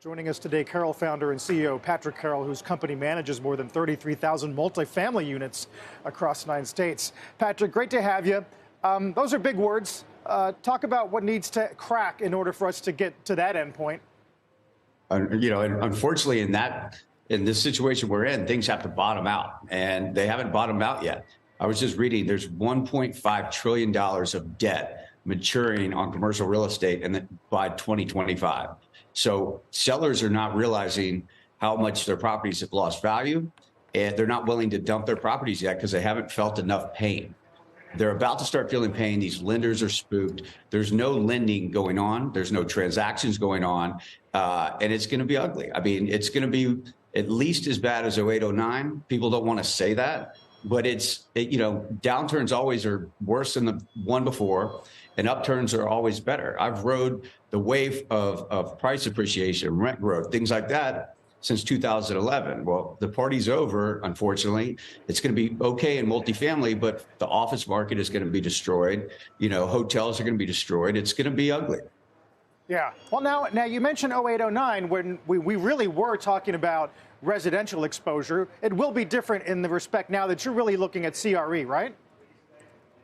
Joining us today, Carroll founder and CEO Patrick Carroll, whose company manages more than 33,000 multifamily units across 9 states. Patrick, great to have you. Those are big words. Talk about what needs to crack in order for us to get to that end point. Unfortunately, in this situation we're in, things have to bottom out, and they haven't bottomed out yet. I was just reading there's $1.5 trillion of debt maturing on commercial real estate by 2025. So sellers are not realizing how much their properties have lost value, and they're not willing to dump their properties yet because they haven't felt enough pain. They're about to start feeling pain. These lenders are spooked. There's no lending going on. There's no transactions going on. And it's going to be ugly. I mean, it's going to be at least as bad as 08, 09. People don't want to say that, but downturns always are worse than the one before, and upturns are always better. I've rode the wave of price appreciation, rent growth, things like that since 2011. Well, the party's over, unfortunately. It's going to be okay in multifamily, but the office market is going to be destroyed. Hotels are going to be destroyed. It's going to be ugly. Yeah. Well, now you mentioned 08, 09 when we really were talking about residential exposure. It will be different in the respect now that you're really looking at CRE, right?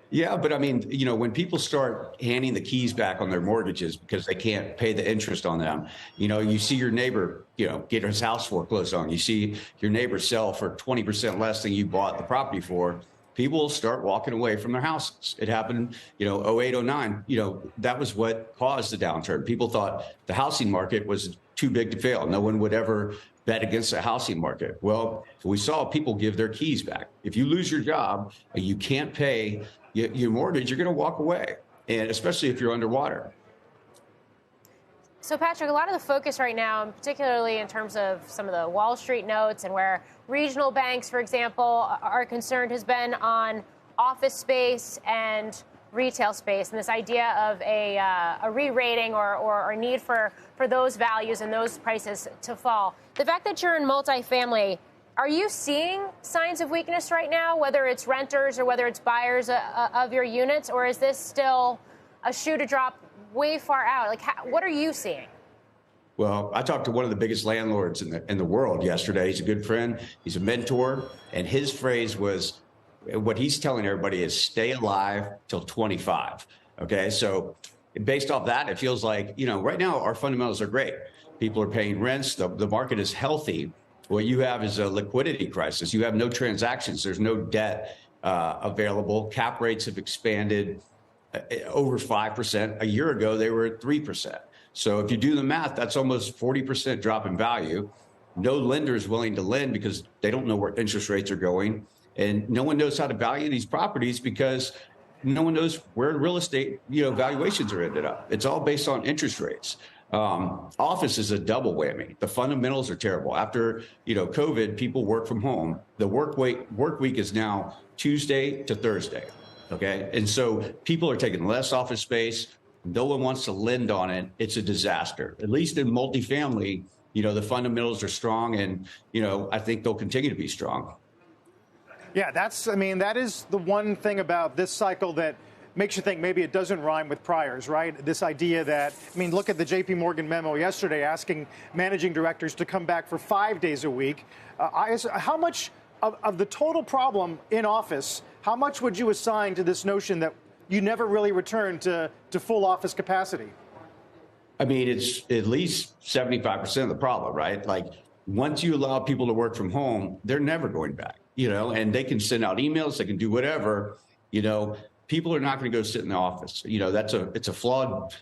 Yeah, but I mean, when people start handing the keys back on their mortgages because they can't pay the interest on them, you see your neighbor, get his house foreclosed on. You see your neighbor sell for 20% less than you bought the property for. People start walking away from their houses. It happened, 08, 09, that was what caused the downturn. People thought the housing market was too big to fail. No one would ever bet against the housing market. Well, we saw people give their keys back. If you lose your job and you can't pay your mortgage, you're going to walk away, and especially if you're underwater. So, Patrick, a lot of the focus right now, and particularly in terms of some of the Wall Street notes and where regional banks, for example, are concerned, has been on office space and retail space, and this idea of a re-rating or need for those values and those prices to fall. The fact that you're in multifamily, are you seeing signs of weakness right now, whether it's renters or whether it's buyers of your units, or is this still a shoe to drop way far out? What are you seeing? Well, I talked to one of the biggest landlords in the world yesterday. He's a good friend. He's a mentor. And his phrase was, what he's telling everybody is stay alive till 25. Okay, so based off that, it feels like, right now our fundamentals are great. People are paying rents. The market is healthy. What you have is a liquidity crisis. You have no transactions. There's no debt available. Cap rates have expanded over 5%. A year ago, they were at 3%. So if you do the math, that's almost 40% drop in value. No lender is willing to lend because they don't know where interest rates are going. And no one knows how to value these properties because no one knows where real estate, valuations are ended up. It's all based on interest rates. Office is a double whammy. The fundamentals are terrible. After, COVID, people work from home. The work week is now Tuesday to Thursday. Okay. And so people are taking less office space. No one wants to lend on it. It's a disaster. At least in multifamily, the fundamentals are strong, and, I think they'll continue to be strong. Yeah, that is the one thing about this cycle that makes you think maybe it doesn't rhyme with priors, right? This idea that, look at the JP Morgan memo yesterday asking managing directors to come back for 5 days a week. How much of the total problem in office, how much would you assign to this notion that you never really return to full office capacity? It's at least 75% of the problem, right? Like, once you allow people to work from home, they're never going back, and they can send out emails, they can do whatever, people are not going to go sit in the office. It's a flawed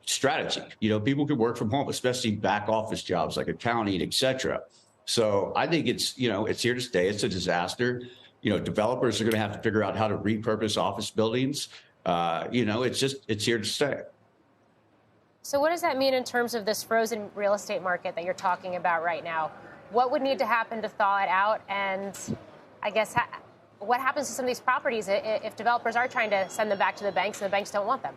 strategy. People could work from home, especially back office jobs like accounting, et cetera. So I think it's here to stay. It's a disaster. Developers are going to have to figure out how to repurpose office buildings. It's here to stay. So what does that mean in terms of this frozen real estate market that you're talking about right now? What would need to happen to thaw it out? And I guess what happens to some of these properties if developers are trying to send them back to the banks and the banks don't want them?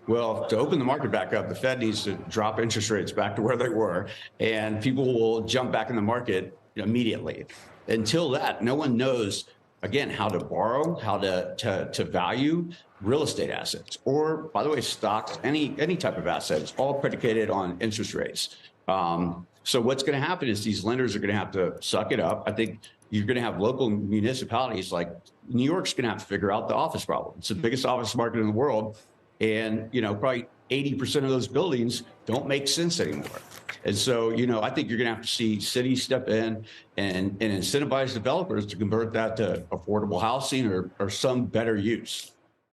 Well, to open the market back up, the Fed needs to drop interest rates back to where they were, and people will jump back in the market immediately. Until that, no one knows, again, how to borrow, how to value real estate assets, or, by the way, stocks, any type of asset. It's all predicated on interest rates. So what's going to happen is these lenders are going to have to suck it up. I think you're going to have local municipalities like New York's going to have to figure out the office problem. It's the biggest office market in the world. And, probably 80% of those buildings don't make sense anymore. And so, I think you're going to have to see cities step in and incentivize developers to convert that to affordable housing or some better use.